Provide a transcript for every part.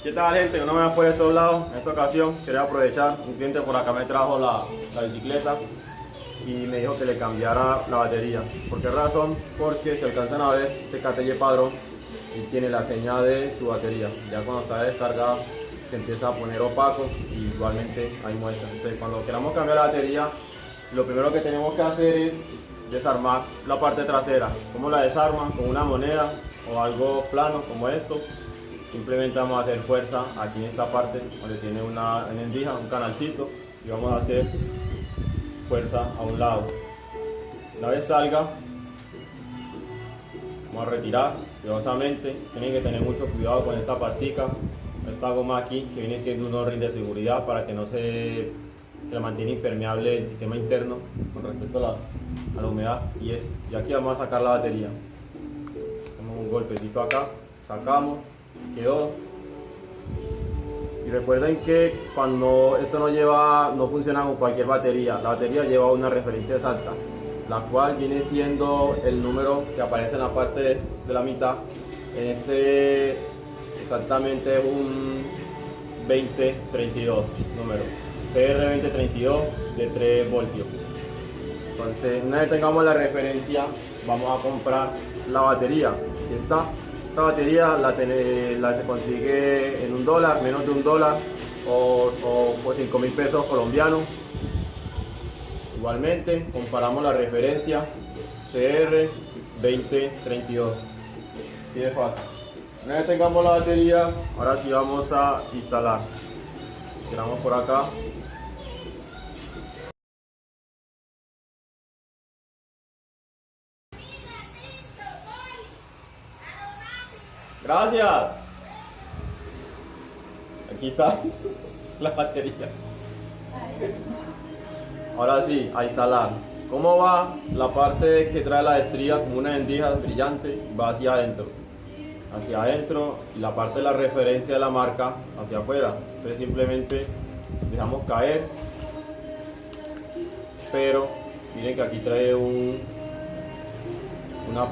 ¿Qué tal, gente? Una vez por estos lados. En esta ocasión quería aprovechar, un cliente por acá me trajo la bicicleta y me dijo que le cambiara la batería. ¿Por qué razón? Porque si alcanzan a ver, este KTY Padrón y tiene la señal de su batería. Ya cuando está descargada se empieza a poner opaco y igualmente hay muestra. Entonces cuando queramos cambiar la batería, lo primero que tenemos que hacer es desarmar la parte trasera. ¿Cómo la desarman? Con una moneda o algo plano como esto. Simplemente vamos a hacer fuerza aquí en esta parte donde tiene una endija, un canalcito, y vamos a hacer fuerza a un lado. Una vez salga, vamos a retirar cuidadosamente. Tienen que tener mucho cuidado con esta pastica, esta goma aquí que viene siendo un O-ring de seguridad para que no se mantiene impermeable el sistema interno con respecto a la humedad. Y aquí vamos a sacar la batería. Hacemos un golpecito acá, sacamos. Quedó. Y recuerden que cuando esto no funciona con cualquier batería, la batería lleva una referencia exacta, la cual viene siendo el número que aparece en la parte de la mitad. En este exactamente es un 2032 número CR2032 de 3 voltios. Entonces, una vez tengamos la referencia, vamos a comprar la batería. Aquí está. Esta batería la se consigue en $1, menos de $1 o por 5.000 pesos colombianos. Igualmente comparamos la referencia CR2032. Así de fácil. Una vez tengamos la batería, ahora sí vamos a instalar. Tiramos por acá. Gracias. Aquí está la batería. Ahora sí, a instalar. ¿Cómo va? La parte que trae la estría como una endija brillante va hacia adentro. Hacia adentro, y la parte de la referencia de la marca hacia afuera. Entonces simplemente dejamos caer. Pero miren que aquí trae una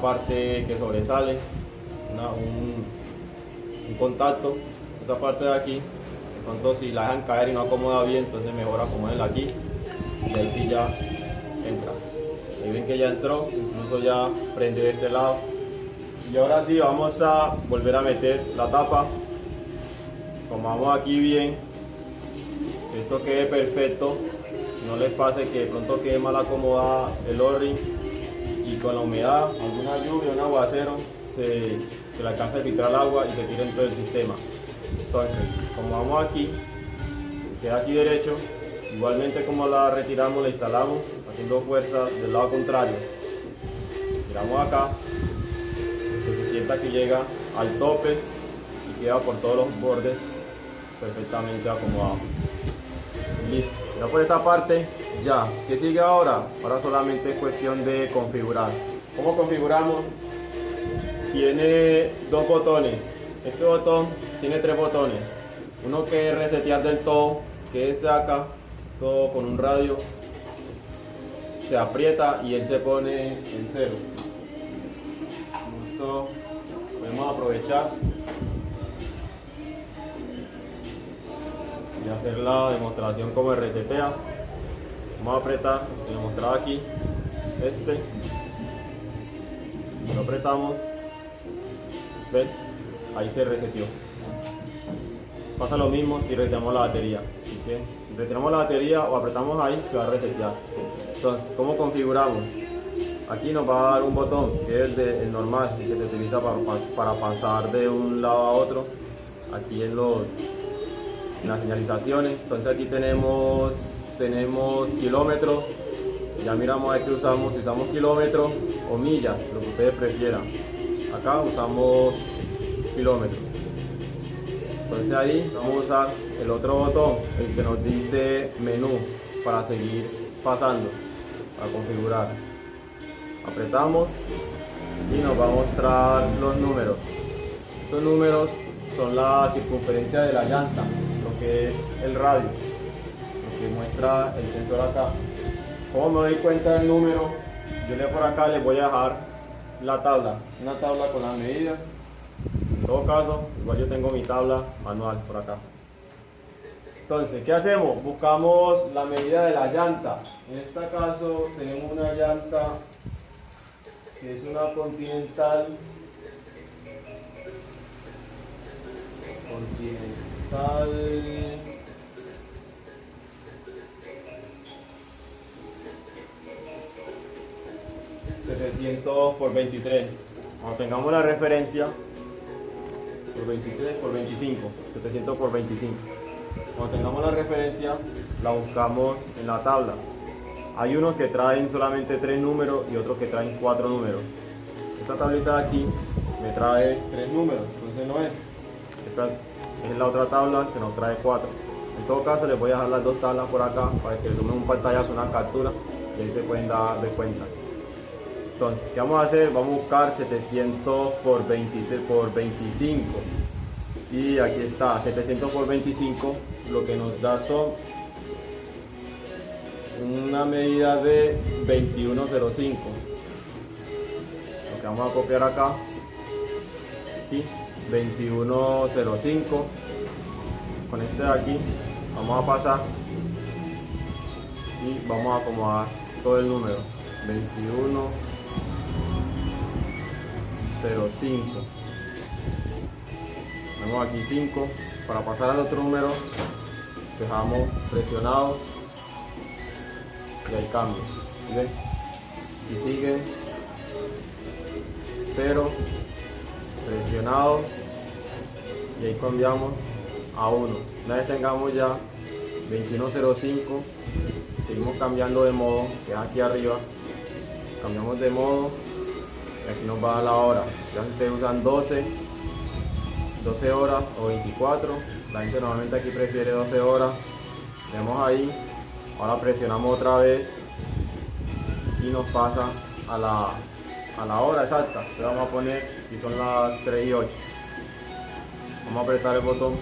parte que sobresale. Un contacto. Esta parte de aquí, de pronto si la dejan caer y no acomoda bien, entonces mejor acomodenla aquí y ahí sí ya entra. Ahí ven que ya entró, incluso ya prendió de este lado. Y ahora sí vamos a volver a meter la tapa. Tomamos aquí bien, que esto quede perfecto, no les pase que de pronto quede mal acomodada el O-ring y con la humedad, alguna lluvia, un aguacero, se le alcanza a filtrar el agua y se tira en todo el sistema. Entonces, como vamos aquí, queda aquí derecho, igualmente como la retiramos, la instalamos haciendo fuerza del lado contrario. Tiramos acá, que se sienta que llega al tope y queda por todos los bordes perfectamente acomodado. Listo, ya por esta parte ya. ¿Qué sigue ahora? Ahora solamente es cuestión de configurar. ¿Cómo configuramos? Tiene dos botones. Este botón tiene 3 botones. Uno que es resetear del todo, que es este de acá, todo con un radio. Se aprieta y él se pone en 0. Esto podemos aprovechar y hacer la demostración como resetea. Vamos a apretar, lo mostraba aquí, lo apretamos. ¿Ven? Ahí se reseteó. Pasa lo mismo si retiramos la batería. ¿Okay? Si retiramos la batería o apretamos ahí, se va a resetear. Entonces, ¿cómo configuramos? Aquí nos va a dar un botón que es el normal, el que se utiliza para pasar de un lado a otro. Aquí en las señalizaciones. Entonces aquí tenemos kilómetros. Ya miramos ahí que usamos, si usamos kilómetros o millas, lo que ustedes prefieran. Acá usamos kilómetros. Entonces ahí vamos a usar el otro botón, el que nos dice menú, para seguir pasando, para configurar. Apretamos y nos va a mostrar los números. Estos números son la circunferencia de la llanta, lo que es el radio, lo que muestra el sensor acá. ¿Cómo me doy cuenta del número? Yo por acá les voy a dejar la tabla, una tabla con las medidas, todo caso, igual yo tengo mi tabla manual por acá. Entonces, ¿qué hacemos? Buscamos la medida de la llanta. En este caso tenemos una llanta que es una Continental. Continental 700 por 23. Cuando tengamos la referencia por 23 por 25, 700 por 25. Cuando tengamos la referencia, la buscamos en la tabla. Hay unos que traen solamente 3 números y otros que traen 4 números. Esta tablita de aquí me trae 3 números, entonces no es. Esta es la otra tabla que nos trae 4. En todo caso, les voy a dejar las dos tablas por acá para que les tomen un pantallazo, una captura y ahí se pueden dar de cuenta. Entonces, ¿qué vamos a hacer? Vamos a buscar 700 por 23 por 25. Y aquí está, 700 por 25, lo que nos da son una medida de 21.05. Lo que vamos a copiar acá, aquí, 21.05. Con este de aquí vamos a pasar y vamos a acomodar todo el número. 21.05. Tenemos aquí 5. Para pasar al otro número dejamos presionado y hay cambio. ¿Sí? Y sigue 0, presionado y ahí cambiamos a 1. Una vez tengamos ya 21.05, seguimos cambiando de modo, que es aquí arriba. Cambiamos de modo y aquí nos va a dar la hora. Ya si ustedes usan 12 horas o 24, la gente normalmente aquí prefiere 12 horas. Tenemos ahí, ahora presionamos otra vez y nos pasa a la hora exacta. Entonces vamos a poner, y son las 3:08. Vamos a apretar el botón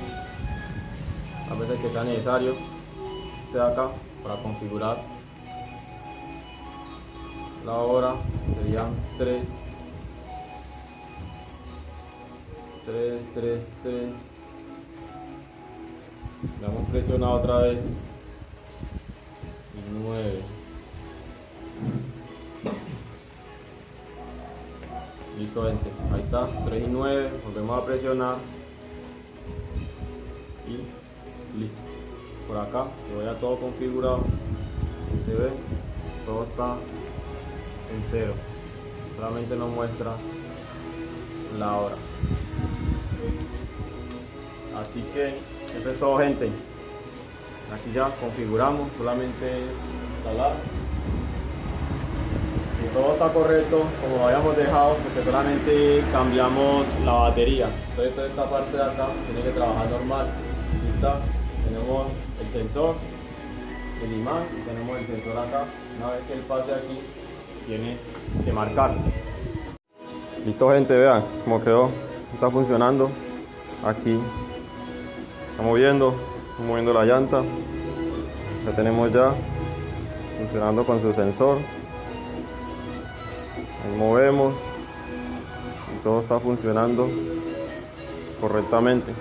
a veces que sea necesario, este de acá, para configurar la hora. Serían 3. Le hemos presionado otra vez y 9. Listo, gente, ahí está, 3 y 9, volvemos a presionar y listo. Por acá, que vaya todo configurado, se ve, todo está en 0, solamente nos muestra la hora. Así que eso es todo, gente. Aquí ya configuramos, solamente instalar. Si todo está correcto, como lo habíamos dejado, porque solamente cambiamos la batería. Entonces toda esta parte de acá tiene que trabajar normal. Aquí está, tenemos el sensor, el imán y tenemos el sensor acá. Una vez que él pase aquí, tiene que marcar. Listo, gente, vean cómo quedó. Está funcionando. Aquí estamos moviendo la llanta. La tenemos ya funcionando con su sensor. Ahí movemos y todo está funcionando correctamente.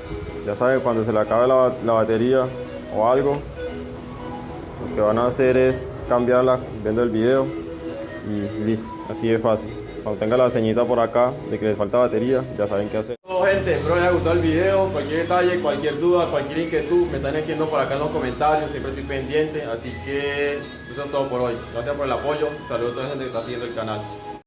Ya saben, cuando se le acabe la batería o algo, lo que van a hacer es cambiarla viendo el video y listo, así de fácil. Cuando tenga la señita por acá de que les falta batería, ya saben qué hacer. Bueno, gente, espero les haya gustado el video. Cualquier detalle, cualquier duda, cualquier inquietud, me están escribiendo por acá en los comentarios. Siempre estoy pendiente. Así que eso es todo por hoy. Gracias por el apoyo. Saludos a toda la gente que está siguiendo el canal.